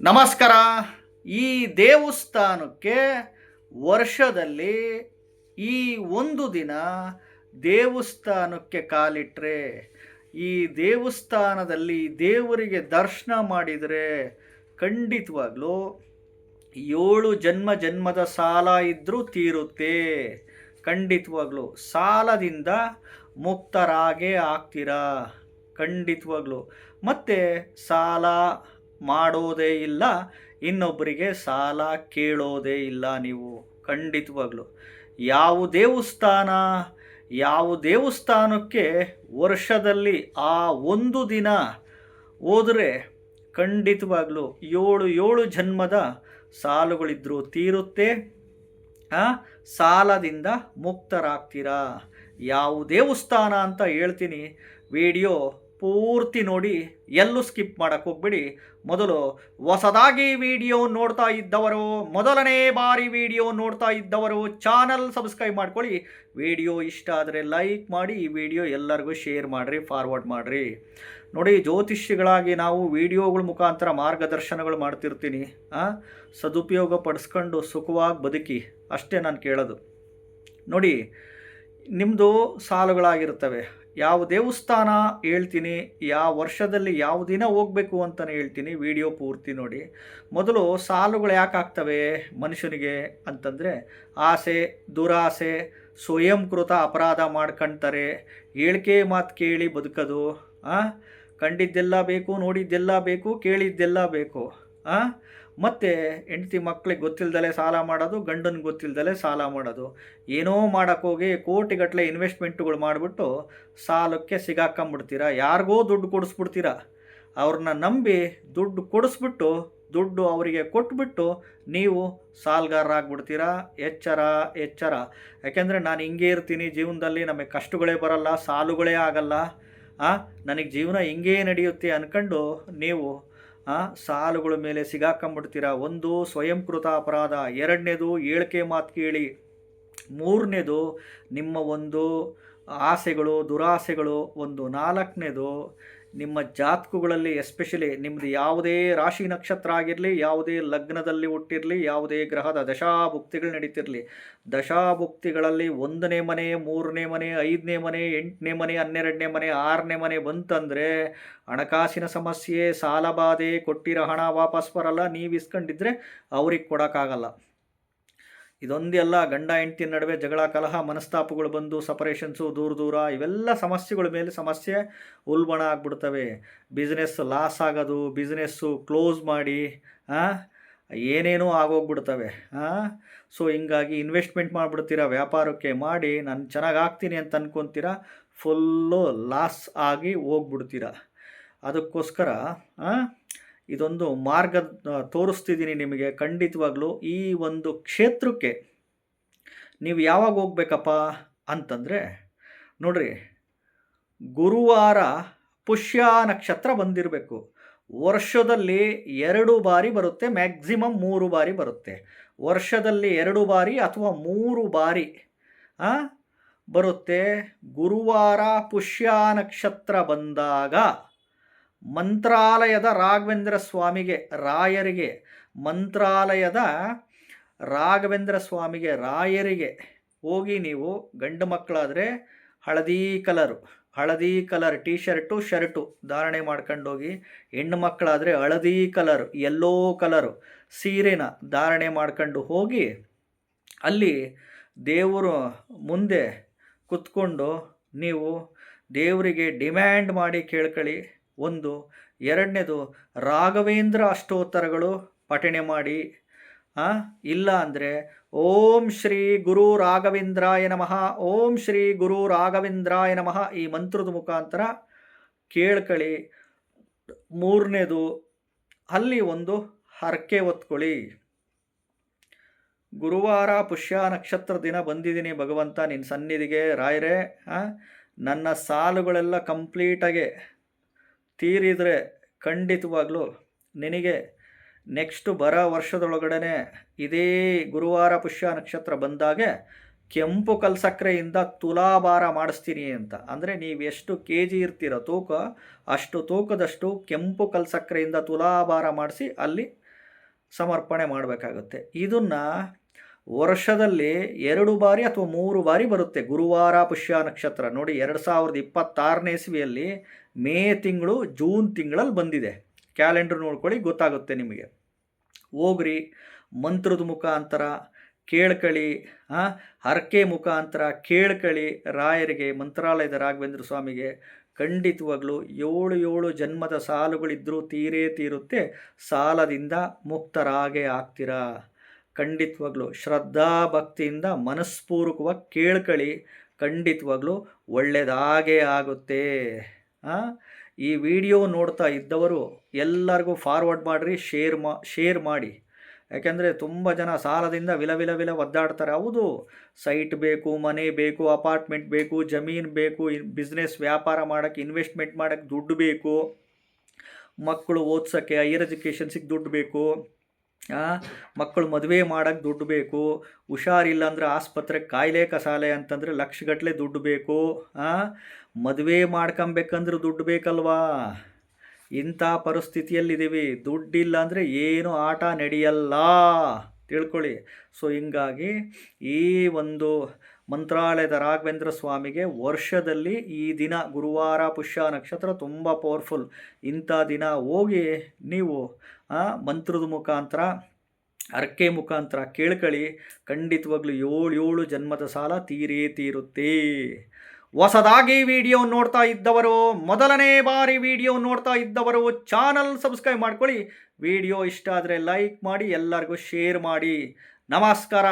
ನಮಸ್ಕಾರ. ಈ ದೇವಸ್ಥಾನಕ್ಕೆ ವರ್ಷದಲ್ಲಿ ಈ ಒಂದು ದಿನ ದೇವಸ್ಥಾನಕ್ಕೆ ಕಾಲಿಟ್ಟರೆ, ಈ ದೇವಸ್ಥಾನದಲ್ಲಿ ದೇವರಿಗೆ ದರ್ಶನ ಮಾಡಿದರೆ ಖಂಡಿತವಾಗ್ಲೂ 7 ಜನ್ಮದ ಸಾಲ ಇದ್ದರೂ ತೀರುತ್ತೆ. ಖಂಡಿತವಾಗ್ಲೂ ಸಾಲದಿಂದ ಮುಕ್ತರಾಗೇ ಆಗ್ತೀರಾ. ಖಂಡಿತವಾಗ್ಲೂ. ಮತ್ತು ಸಾಲ ಮಾಡೋದೇ ಇಲ್ಲ, ಇನ್ನೊಬ್ಬರಿಗೆ ಸಾಲ ಕೇಳೋದೇ ಇಲ್ಲ ನೀವು. ಖಂಡಿತವಾಗ್ಲು ಯಾವ ದೇವಸ್ಥಾನಕ್ಕೆ ವರ್ಷದಲ್ಲಿ ಆ ಒಂದು ದಿನ ಹೋದರೆ ಖಂಡಿತವಾಗ್ಲೂ 7 ಜನ್ಮದ ಸಾಲುಗಳಿದ್ರೂ ತೀರುತ್ತೆ. ಸಾಲದಿಂದ ಮುಕ್ತರಾಗ್ತೀರಾ. ಯಾವ ದೇವಸ್ಥಾನ ಅಂತ ಹೇಳ್ತೀನಿ, ವಿಡಿಯೋ ಪೂರ್ತಿ ನೋಡಿ, ಎಲ್ಲೂ ಸ್ಕಿಪ್ ಮಾಡೋಕ್ಕೆ ಹೋಗ್ಬಿಡಿ. ಮೊದಲು ಹೊಸದಾಗಿ ವಿಡಿಯೋ ನೋಡ್ತಾ ಇದ್ದವರು, ಮೊದಲನೇ ಬಾರಿ ವಿಡಿಯೋ ನೋಡ್ತಾ ಇದ್ದವರು ಚಾನಲ್ ಸಬ್ಸ್ಕ್ರೈಬ್ ಮಾಡ್ಕೊಳ್ಳಿ. ವಿಡಿಯೋ ಇಷ್ಟ ಆದರೆ ಲೈಕ್ ಮಾಡಿ, ಈ ವಿಡಿಯೋ ಎಲ್ಲರಿಗೂ ಶೇರ್ ಮಾಡಿರಿ, ಫಾರ್ವರ್ಡ್ ಮಾಡಿರಿ. ನೋಡಿ, ಜ್ಯೋತಿಷ್ಯಗಳಾಗಿ ನಾವು ವಿಡಿಯೋಗಳ ಮುಖಾಂತರ ಮಾರ್ಗದರ್ಶನಗಳು ಮಾಡ್ತಿರ್ತೀನಿ. ಸದುಪಯೋಗ ಪಡಿಸ್ಕೊಂಡು ಸುಖವಾಗಿ ಬದುಕಿ, ಅಷ್ಟೇ ನಾನು ಕೇಳೋದು. ನೋಡಿ, ನಿಮ್ಮದು ಸಾಲುಗಳಾಗಿರ್ತವೆ. ಯಾವ ದೇವಸ್ಥಾನ ಹೇಳ್ತೀನಿ, ಯಾವ ವರ್ಷದಲ್ಲಿ ಯಾವ ದಿನ ಹೋಗಬೇಕು ಅಂತಲೇ ಹೇಳ್ತೀನಿ. ವಿಡಿಯೋ ಪೂರ್ತಿ ನೋಡಿ. ಮೊದಲು ಸಾಲುಗಳು ಯಾಕೆ ಆಗ್ತವೆ ಮನುಷ್ಯನಿಗೆ ಅಂತಂದರೆ, ಆಸೆ, ದುರಾಸೆ, ಸ್ವಯಂಕೃತ ಅಪರಾಧ ಮಾಡ್ಕೊಳ್ತಾರೆ, ಹೇಳಿಕೆ ಮಾತು ಕೇಳಿ ಬದುಕೋದು. ಕಂಡಿದ್ದೆಲ್ಲ ಬೇಕು, ನೋಡಿದ್ದೆಲ್ಲ ಬೇಕು, ಕೇಳಿದ್ದೆಲ್ಲ ಬೇಕು. ಮತ್ತು ಹೆಂಡತಿ ಮಕ್ಕಳಿಗೆ ಗೊತ್ತಿಲ್ದಲೇ ಸಾಲ ಮಾಡೋದು, ಗಂಡನಿಗೆ ಗೊತ್ತಿಲ್ದಲೇ ಸಾಲ ಮಾಡೋದು. ಏನೋ ಮಾಡೋಕ್ಕೋಗಿ ಕೋಟಿಗಟ್ಟಲೆ ಇನ್ವೆಸ್ಟ್ಮೆಂಟ್ಗಳು ಮಾಡಿಬಿಟ್ಟು ಸಾಲಕ್ಕೆ ಸಿಗಾಕೊಂಬಿಡ್ತೀರ. ಯಾರಿಗೋ ದುಡ್ಡು ಕೊಡಿಸ್ಬಿಡ್ತೀರ. ಅವ್ರನ್ನ ನಂಬಿ ದುಡ್ಡು ಕೊಡಿಸ್ಬಿಟ್ಟು, ದುಡ್ಡು ಅವರಿಗೆ ಕೊಟ್ಬಿಟ್ಟು ನೀವು ಸಾಲಗಾರರಾಗ್ಬಿಡ್ತೀರ. ಎಚ್ಚರ. ಯಾಕೆಂದರೆ ನಾನು ಹಿಂಗೆ ಇರ್ತೀನಿ ಜೀವನದಲ್ಲಿ, ನಮಗೆ ಕಷ್ಟಗಳೇ ಬರಲ್ಲ, ಸಾಲುಗಳೇ ಆಗಲ್ಲ, ನನಗೆ ಜೀವನ ಹಿಂಗೇ ನಡೆಯುತ್ತೆ ಅಂದ್ಕೊಂಡು ನೀವು ಸಾಲುಗಳ ಮೇಲೆ ಸಿಗಾಕೊಂಬಿಡ್ತೀರ. ಒಂದು, ಸ್ವಯಂಕೃತ ಅಪರಾಧ. 2ನೇದು, ಹೇಳಿಕೆ ಮಾತು ಕೇಳಿ. 3ನೇದು, ನಿಮ್ಮ ಒಂದು ಆಸೆಗಳು, ದುರಾಸೆಗಳು. 4ನೇದು, ನಿಮ್ಮ ಜಾತಕಗಳಲ್ಲಿ ಎಸ್ಪೆಷಲಿ ನಿಮ್ಮದು ಯಾವುದೇ ರಾಶಿ ನಕ್ಷತ್ರ ಆಗಿರಲಿ, ಯಾವುದೇ ಲಗ್ನದಲ್ಲಿ ಹುಟ್ಟಿರಲಿ, ಯಾವುದೇ ಗ್ರಹದ ದಶಾಭುಕ್ತಿಗಳು ನಡೀತಿರಲಿ, ದಶಾಭುಕ್ತಿಗಳಲ್ಲಿ 1ನೇ ಮನೆ, 3ನೇ ಮನೆ, 5ನೇ ಮನೆ, 8ನೇ ಮನೆ, 12ನೇ ಮನೆ, 6ನೇ ಮನೆ ಬಂತಂದರೆ ಹಣಕಾಸಿನ ಸಮಸ್ಯೆ, ಸಾಲಬಾಧೆ, ಕೊಟ್ಟಿರೋ ಹಣ ವಾಪಸ್ ಬರಲ್ಲ. ನೀವು ಇಸ್ಕೊಂಡಿದ್ರೆ ಅವ್ರಿಗೆ ಕೊಡೋಕ್ಕಾಗಲ್ಲ. ಇದೊಂದೆಲ್ಲ ಗಂಡ ಹೆಂಡತಿ ನಡುವೆ ಜಗಳ, ಕಲಹ, ಮನಸ್ತಾಪಗಳು ಬಂದು ಸಪರೇಷನ್ಸು, ದೂರ ಇವೆಲ್ಲ ಸಮಸ್ಯೆಗಳ ಮೇಲೆ ಸಮಸ್ಯೆ ಉಲ್ಬಣ ಆಗ್ಬಿಡ್ತವೆ. ಬಿಸ್ನೆಸ್ ಲಾಸ್ ಆಗೋದು, ಬಿಸ್ನೆಸ್ಸು ಕ್ಲೋಸ್ ಮಾಡಿ ಏನೇನೋ ಆಗೋಗ್ಬಿಡ್ತವೆ. ಸೊ ಹಿಂಗಾಗಿ ಇನ್ವೆಸ್ಟ್ಮೆಂಟ್ ಮಾಡಿಬಿಡ್ತೀರ, ವ್ಯಾಪಾರಕ್ಕೆ ಮಾಡಿ ನಾನು ಚೆನ್ನಾಗಿ ಆಗ್ತೀನಿ ಅಂತ ಅಂದ್ಕೊತೀರ, ಫುಲ್ಲು ಲಾಸ್ ಆಗಿ ಹೋಗ್ಬಿಡ್ತೀರ. ಅದಕ್ಕೋಸ್ಕರ ಇದೊಂದು ಮಾರ್ಗ ತೋರಿಸ್ತಿದ್ದೀನಿ ನಿಮಗೆ. ಖಂಡಿತವಾಗ್ಲೂ ಈ ಒಂದು ಕ್ಷೇತ್ರಕ್ಕೆ ನೀವು ಯಾವಾಗ ಹೋಗ್ಬೇಕಪ್ಪ ಅಂತಂದರೆ, ನೋಡ್ರಿ, ಗುರುವಾರ ಪುಷ್ಯ ನಕ್ಷತ್ರ ಬಂದಿರಬೇಕು. ವರ್ಷದಲ್ಲಿ 2 ಬಾರಿ ಬರುತ್ತೆ, ಮ್ಯಾಕ್ಸಿಮಮ್ 3 ಬಾರಿ ಬರುತ್ತೆ. ವರ್ಷದಲ್ಲಿ 2 ಬಾರಿ ಅಥವಾ 3 ಬಾರಿ ಬರುತ್ತೆ. ಗುರುವಾರ ಪುಷ್ಯ ನಕ್ಷತ್ರ ಬಂದಾಗ ಮಂತ್ರಾಲಯದ ರಾಘವೇಂದ್ರ ಸ್ವಾಮಿಗೆ, ರಾಯರಿಗೆ, ಮಂತ್ರಾಲಯದ ರಾಘವೇಂದ್ರ ಸ್ವಾಮಿಗೆ, ರಾಯರಿಗೆ ಹೋಗಿ ನೀವು ಗಂಡು ಮಕ್ಕಳಾದರೆ ಹಳದಿ ಕಲರ್ ಟೀ ಶರ್ಟು ಧಾರಣೆ ಮಾಡ್ಕೊಂಡೋಗಿ, ಹೆಣ್ಣು ಮಕ್ಕಳಾದರೆ ಹಳದಿ ಕಲರ್, ಯೆಲ್ಲೋ ಕಲರು ಸೀರೆನ ಧಾರಣೆ ಮಾಡ್ಕೊಂಡು ಹೋಗಿ, ಅಲ್ಲಿ ದೇವರು ಮುಂದೆ ಕುತ್ಕೊಂಡು ನೀವು ದೇವರಿಗೆ ಡಿಮ್ಯಾಂಡ್ ಮಾಡಿ ಕೇಳ್ಕೊಳ್ಳಿ. 1. 2ನೇದು, ರಾಘವೇಂದ್ರ ಅಷ್ಟೋತ್ತರಗಳು ಪಠಣೆ ಮಾಡಿ. ಇಲ್ಲ ಅಂದರೆ ಓಂ ಶ್ರೀ ಗುರು ರಾಘವೇಂದ್ರಾಯ ನಮಃ, ಓಂ ಶ್ರೀ ಗುರು ರಾಘವೇಂದ್ರಾಯ ನಮಃ ಈ ಮಂತ್ರದ ಮುಖಾಂತರ ಕೇಳ್ಕೊಳ್ಳಿ. 3ನೇದು, ಅಲ್ಲಿ ಒಂದು ಹರಕೆ ಹೊತ್ಕೊಳ್ಳಿ. ಗುರುವಾರ ಪುಷ್ಯ ನಕ್ಷತ್ರ ದಿನ ಬಂದಿದ್ದೀನಿ ಭಗವಂತ ನಿನ್ನ ಸನ್ನಿಧಿಗೆ, ರಾಯರೇ, ನನ್ನ ಸಾಲುಗಳೆಲ್ಲ ಕಂಪ್ಲೀಟಾಗಿ ತೀರಿದರೆ ಖಂಡಿತವಾಗ್ಲೂ ನಿನಗೆ ನೆಕ್ಸ್ಟ್ ಬರೋ ವರ್ಷದೊಳಗಡೆ ಇದೇ ಗುರುವಾರ ಪುಷ್ಯ ನಕ್ಷತ್ರ ಬಂದಾಗೆ ಕೆಂಪು ಕಲ್ಸಕ್ರೆಯಿಂದ ತುಲಾಭಾರ ಮಾಡಿಸ್ತೀನಿ ಅಂತ. ಅಂದರೆ ನೀವು ಎಷ್ಟು kg ಇರ್ತೀರೋ ತೂಕ, ಅಷ್ಟು ತೂಕದಷ್ಟು ಕೆಂಪು ಕಲ್ಸಕ್ರೆಯಿಂದ ತುಲಾಭಾರ ಮಾಡಿಸಿ ಅಲ್ಲಿ ಸಮರ್ಪಣೆ ಮಾಡಬೇಕಾಗುತ್ತೆ. ಇದನ್ನು ವರ್ಷದಲ್ಲಿ 2 ಬಾರಿ ಅಥವಾ 3 ಬಾರಿ ಬರುತ್ತೆ. ಗುರುವಾರ ಪುಷ್ಯ ನಕ್ಷತ್ರ ನೋಡಿ 2026ನೇ ಇಸ್ವಿಯಲ್ಲಿ ಮೇ ತಿಂಗಳು, ಜೂನ್ ತಿಂಗಳಲ್ಲಿ ಬಂದಿದೆ. ಕ್ಯಾಲೆಂಡರ್ ನೋಡ್ಕೊಳ್ಳಿ, ಗೊತ್ತಾಗುತ್ತೆ ನಿಮಗೆ. ಹೋಗ್ರಿ, ಮಂತ್ರದ ಮುಖಾಂತರ ಕೇಳ್ಕೊಳ್ಳಿ, ಹರಕೆ ಮುಖಾಂತರ ಕೇಳ್ಕೊಳ್ಳಿ ರಾಯರಿಗೆ, ಮಂತ್ರಾಲಯದ ರಾಘವೇಂದ್ರ ಸ್ವಾಮಿಗೆ. ಖಂಡಿತವಾಗ್ಲೂ 7 ಜನ್ಮದ ಸಾಲುಗಳಿದ್ದರೂ ತೀರುತ್ತೆ. ಸಾಲದಿಂದ ಮುಕ್ತರಾಗೇ ಆಗ್ತೀರಾ. ಖಂಡಿತವಾಗ್ಲೂ ಶ್ರದ್ಧಾ ಭಕ್ತಿಯಿಂದ ಮನಸ್ಪೂರ್ವಕವಾಗಿ ಕೇಳ್ಕೊಳ್ಳಿ, ಖಂಡಿತವಾಗ್ಲೂ ಒಳ್ಳೆಯದಾಗೇ ಆಗುತ್ತೆ. ಈ ವಿಡಿಯೋ ನೋಡ್ತಾ ಇದ್ದವರು ಎಲ್ಲರಿಗೂ ಫಾರ್ವರ್ಡ್ ಮಾಡಿರಿ, ಶೇರ್ ಮಾಡಿ. ಯಾಕೆಂದರೆ ತುಂಬ ಜನ ಸಾಲದಿಂದ ವಿಲ ಒದ್ದಾಡ್ತಾರೆ. ಹೌದು, ಸೈಟ್ ಬೇಕು, ಮನೆ ಬೇಕು, ಅಪಾರ್ಟ್ಮೆಂಟ್ ಬೇಕು, ಜಮೀನು ಬೇಕು, ಬಿಸ್ನೆಸ್ ವ್ಯಾಪಾರ ಮಾಡೋಕ್ಕೆ, ಇನ್ವೆಸ್ಟ್ಮೆಂಟ್ ಮಾಡೋಕ್ಕೆ ದುಡ್ಡು ಬೇಕು, ಮಕ್ಕಳು ಓದ್ಸೋಕ್ಕೆ, ಹೈಯರ್ ಎಜುಕೇಷನ್ಸಿಗೆ ದುಡ್ಡು ಬೇಕು, ಮಕ್ಕಳು ಮದುವೆ ಮಾಡೋಕ್ಕೆ ದುಡ್ಡು ಬೇಕು, ಹುಷಾರಿಲ್ಲ ಅಂದರೆ ಆಸ್ಪತ್ರೆಗೆ ಕಾಯಿಲೆ ಕಸಾಲೆ ಅಂತಂದರೆ ಲಕ್ಷಗಟ್ಟಲೆ ದುಡ್ಡು ಬೇಕು, ಮದುವೆ ಮಾಡ್ಕೊಬೇಕಂದ್ರೆ ದುಡ್ಡು ಬೇಕಲ್ವಾ. ಇಂಥ ಪರಿಸ್ಥಿತಿಯಲ್ಲಿದ್ದೀವಿ. ದುಡ್ಡಿಲ್ಲ ಅಂದರೆ ಏನು ಆಟ ನಡೆಯಲ್ಲ, ತಿಳ್ಕೊಳ್ಳಿ. ಸೊ ಹಿಂಗಾಗಿ ಈ ಒಂದು ಮಂತ್ರಾಲಯದ ರಾಘವೇಂದ್ರ ಸ್ವಾಮಿಗೆ ವರ್ಷದಲ್ಲಿ ಈ ದಿನ ಗುರುವಾರ ಪುಷ್ಯ ನಕ್ಷತ್ರ ತುಂಬ ಪವರ್ಫುಲ್. ಇಂಥ ದಿನ ಹೋಗಿ ನೀವು ಮಂತ್ರದ ಮುಖಾಂತರ, ಹರಕೆ ಮುಖಾಂತರ ಕೇಳ್ಕೊಳ್ಳಿ. ಖಂಡಿತವಾಗ್ಲೂ 7 ಜನ್ಮದ ಸಾಲ ತೀರುತ್ತೆ. ಹೊಸದಾಗಿ ವಿಡಿಯೋ ನೋಡ್ತಾ ಇದ್ದವರು, ಮೊದಲನೇ ಬಾರಿ ವಿಡಿಯೋ ನೋಡ್ತಾ ಇದ್ದವರು ಚಾನಲ್ ಸಬ್ಸ್ಕ್ರೈಬ್ ಮಾಡ್ಕೊಳ್ಳಿ. ವಿಡಿಯೋ ಇಷ್ಟ ಆದರೆ ಲೈಕ್ ಮಾಡಿ, ಎಲ್ಲರಿಗೂ ಶೇರ್ ಮಾಡಿ. ನಮಸ್ಕಾರ.